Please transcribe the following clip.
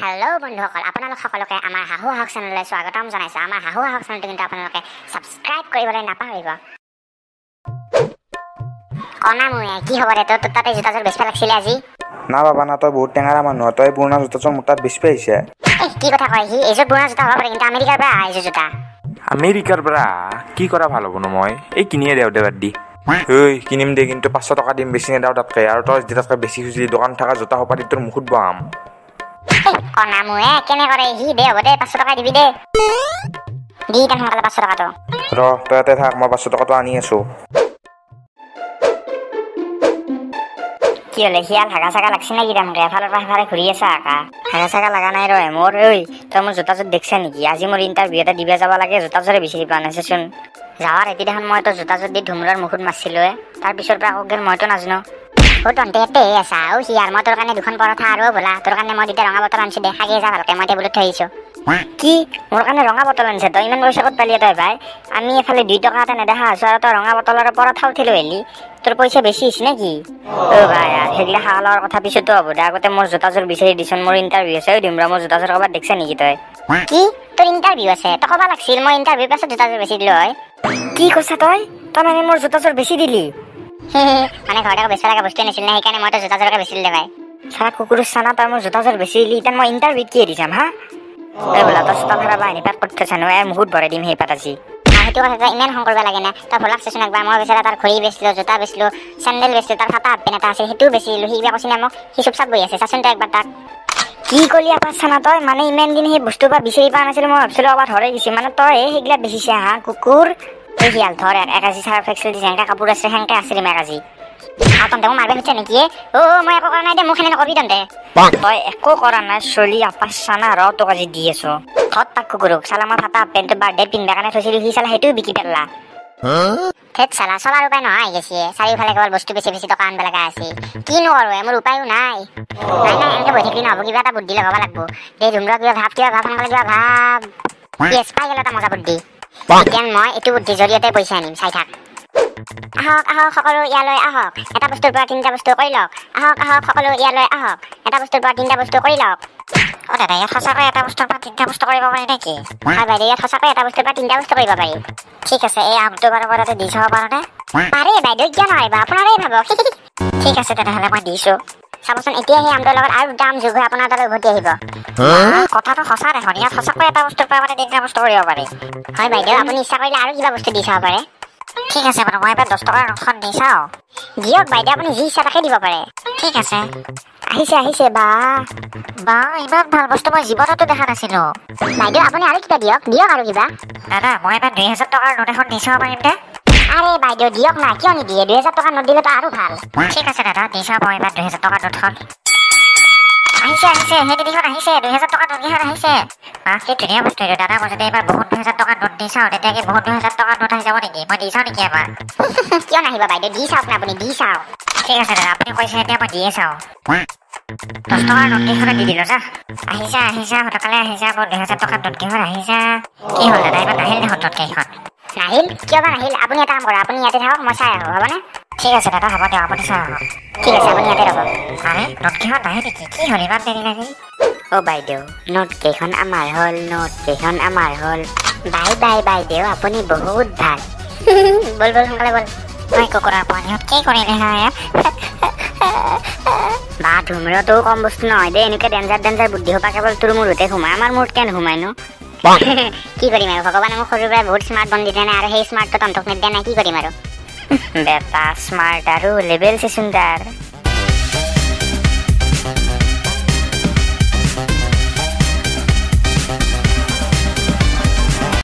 hello बंधुসকল আপোনালোক সকলোকে আমাৰ হাহু হাহক চেনেললৈ স্বাগতম জনাইছো আমাৰ হাহু হাহক চেনেলটো কিন্তু আপোনালোকে সাবস্ক্ৰাইব কৰিবলৈ নাপাহৰিব অনামুয়ে কি খবৰ এটো তাতে জোতাজোৰ বেছ লাগছিলে আজি না বাবা না তই বহুত টেঙাৰা মানুহ তই পুৰণা জোতাজোৰ মোৰ তাত বেছ পাইছে কি কথা কয় সি এইযোৰ পুৰণা জোতা হ'ব পাৰে কিন্তু আমেৰিকাৰ পৰা আহিছে জোতা আমেৰিকাৰ পৰা কি কৰা ভাল হ'ব ন মই এই কিনিয়ে দেও দেবাত দি ঐ কিনিম দে কিন্তু 500 টকা দিম বেছি নেদাও তাতকৈ আৰু তই যেটাতকৈ বেছি খুজিলি দোকান থকা জোতা হপাতি তোৰ মুখত বাম অনামুয়ে কেনে কৰে সি দে হ'ব দে 500 টকা দিবি দে দি দেন সোনকালে 500 টকাটো ৰ তই ইয়াতে থাক মই 500 টকাটো আনি আছো কি হলে হিয়াল হাগা চাগা লাগছে নাকি তামকে এফালৰ পৰা এফালে ঘূৰি আছে আকা হাগা চাগা লাগা নাই ৰ মোৰ ঐ তই মোৰ জোতাজোৰ দেখছা নেকি আজি মোৰ ইণ্টাৰভিউ এটা দিব যাব লাগে জোতাজোৰে বিচাৰি পোৱা নাইছে চোন যাৱাৰ এটি দেখোন মই তো জোতাজোৰ দি ধুমৰাৰ মুখত মাৰছিলো তাৰ পিছৰ পৰা আকৌ মইতো নাজানো ও তন্তে এতে আছা ও হিয়াৰ মই তোৰ কাৰণে দুখন পৰঠা আৰু ভলা তোৰ কাৰণে মই দুটা ৰঙা বটল আনছি দে খাগে যা ভালকে মই টেবুলত থৈ আহিছো কি মোৰ কাৰণে ৰঙা বটল আনছে তই ইমান পইচা ক'ত পালি তই ভাই আমি এফালে 2 টকা এটা নেদেখা আছো আৰু তই ৰঙা বটলৰ পৰঠা উঠিলো হেলি তোৰ পইচা বেছি হৈছে নেকি ও ভাই হেগলা হালৰ কথা পিছতো হ'ব দে আগতে মোৰ জোতাজোৰ বিচাৰি দিছন মোৰ ইণ্টাৰভিউ আছে দিমৰা মোৰ জোতাজোৰ কবাত দেখছা নেকি তই কি তোৰ ইণ্টাৰভিউ আছে তই কবা লাগছিল মই ইণ্টাৰভিউ পাছত জোতাজোৰ বেছি দিলো হয় কি কৈছা তই মানে মোৰ জোতাজোৰ বেছি দিলি মানে ঘৰতে বেছি লাগা বস্তু নাছিল না সেইকাৰণে মই তো জোতাজোৰকে বেছি দে ভাই সাৰা কুকুৰেৰ সানা তাৰ মোৰ জোতাজোৰ বেছি দিলি ইতান মই ইণ্টাৰভিউ কি দিছাম হা এই বলা তো সতা ধৰা বাহিনী পাত কৰতেছ ন এ মুহুত ভৰাই দিম সেই পাত আজি সেইটো কথা ইমান হং কৰিব লাগে না তই ভলাক চেচন একবাৰ মই বেচাৰা তাৰ ঘড়ী বেচলো জোতা বেচলো স্যান্ডেল বেচলো তাৰ খাতা হাফ পেন এটা আছিল সেইটো বেচি দিলো সি কৈছিল মোক সি চুপচাপ বহি আছে চাচোন তই একবাৰ তাক কি কলি আপা সানা তই মানে ইমান দিন সেই বস্তু বা বিচাৰি পা নাছিল মই ভাবছিলো আবাৰ ধৰে গেছি মানে তই সেইগলা বেচিছে হা কুকুৰ এই হিয়াল ধৰ একাজি সাৰ ফেক্সেল দি যেনকা কাপোৰ আছে হেনকা আছিল মেগাজি তন্তে মোক মাৰবে হচ্ছে নেকি মই একো কৰা নাই দে মোক এনে নকবি তন্তে তই একো কৰা নাই চলি আপা সানা ৰ তোক আজি দি আছো ঘৰত তাক কুকুৰক চালা মই ফাটা পেণ্ট বাৰ্থডে পিন্ধবা কাৰণে থৈছিলো সি চালা সেইটোও বিকি পেলা থেত চালা চলাৰ উপায় নহয় আহি গৈছে চাৰিওফালে কেৱল বস্তু বেছি বেছি টকা আনব লগা আছে কিনো কৰো মোৰ উপায়ো নাই এনেকে বহি থাকিলে নহ'ব কিবা এটা বুদ্ধি লগাব লাগব এই ধুমৰা কিবা ভাৱ সোনকালে কিবা ভাৱ য়েছ পাই গেল এটা মজা বুদ্ধি এতিয়া মই এইটো বুদ্ধিৰ জৰিয়তে পইচা আনিম চাই থাক আহক আহক সকলো ইয়ালৈ আহক এটা বস্তুৰ পৰা তিনিটা বস্তু কৰি লওক আহক আহক সকলো ইয়ালৈ আহক এটা বস্তুৰ পৰা তিনিটা বস্তু কৰি লওক দাদা ইয়াত সঁচাকৈ এটা বস্তুৰ পৰা তিনিটা বস্তু কৰিব পাৰি নেকি হয় বাইদেউ ইয়াত সঁচাকৈ এটা বস্তুৰ পৰা তিনিটা বস্তু কৰিব পাৰি ঠিক আছে এই আমটো বাৰু তাতে দি চাব পাৰোনে পাৰে বাইদেউ কিয় নোৱাৰিবা আপোনাৰেই ভাবক ঠিক আছে তেনেহ'লে মই দিছো চাবচোন এতিয়া সেই আমটোৰ লগত আৰু দাম যোগ হৈ আপোনাৰ তালৈ উভতি আহিব কথাটো সঁচা দেখোন ইয়াত সঁচাকৈ এটা বস্তুৰ পৰা মানে তিনিটা বস্তু কৰিব পাৰি হয় বাইদেউ আপুনি ইচ্ছা কৰিলে আৰু কিবা বস্তু দি চাব পাৰে ঠিক আছে বাৰু মই এবাৰ 10 টকাৰ নোটখন দি চাওঁ দিয়ক বাইদেউ আপুনি যি ইচ্ছা তাকে দিব পাৰে ঠিক আছে আহিছে বা ইমান ভাল বস্তু মই জীৱনতো দেখা নাছিলো বাইদেউ আপুনি আৰু কিবা দিয়ক আৰু কিবা দাদা মই এবাৰ 2000 টকাৰ নোট এখন দি চাব পাৰিম নে আৰে বাইদেউ দিয়ক না কিয় নিদিয়ে 2000 টকাৰ নোট দিলেতো আৰু ভাল ঠিক আছে দাদা দি চাব মই এবাৰ 2000 টকাৰ নোটখন আহিছে সেইটো দেখোন আহিছে 2000 টকাৰ নোট কেইখন আহিছে কি ধুনীয়া বস্তু এইটো দাদা মই যদি এবাৰ বহুত 2000 টকাৰ নোট দি চাওঁ তেতিয়া কি বহুত 2000 টকাৰ নোট আহি যাব নেকি মই দি চাওঁ নেকি এবাৰ কিয় নাহিবা বাইদেউ দি চাওক না আপুনি দি চাওক ঠিক আছে দাদা আপুনি কৈছে এতিয়া মই দিয়ে চাওঁ 10 টকাৰ নোট কেইখন দি দিলো যা আহিছা সোনকালে আহিছা মোৰ 2000 টকাৰ নোট কেইখন আহিছা কি হ'ল দাদা এবাৰ নাহিল দেখোন নোট কেইখন নাহিল কিয় বা নাহিল আপুনি এটা কাম কৰক আপুনি ইয়াতে থাকক মই চাই আহোঁ হ'বনে ঠিক আছে দাদা হ'ব দিয়ক আপুনি চাই আহক ঠিক আছে আপুনি ইয়াতে ৰ'ব আৰে নোট কেইখন নাহে নেকি কি হ'ল ইমান দেৰি লাগিল বাইদেউ নোট কেইখন আমাৰ হ'ল বাই বাইদেউ আপুনি বহুত ভাল বল সোনকালে বল মই কুকুৰাৰ পোৱালিহঁত কি কৰিলে হয় বা ধুমৰাটো কম বস্তু নহয় দেই এনেকৈ ডেঞ্জাৰ বুদ্ধি সোপা কেৱল তোৰ মূৰতে সোমাই আমাৰ মূৰত কেন সোমাই নো কি কৰিম আৰু ভগৱানে মোক সৰুৰ পৰাই বহুত স্মাৰ্ট বন দিলে নাই আৰু সেই স্মাৰ্টটো তন্তক নিদিয়া নাই কি কৰিম আৰু বেটা স্মাৰ্ট আৰু লেভেল চেচোন তাৰ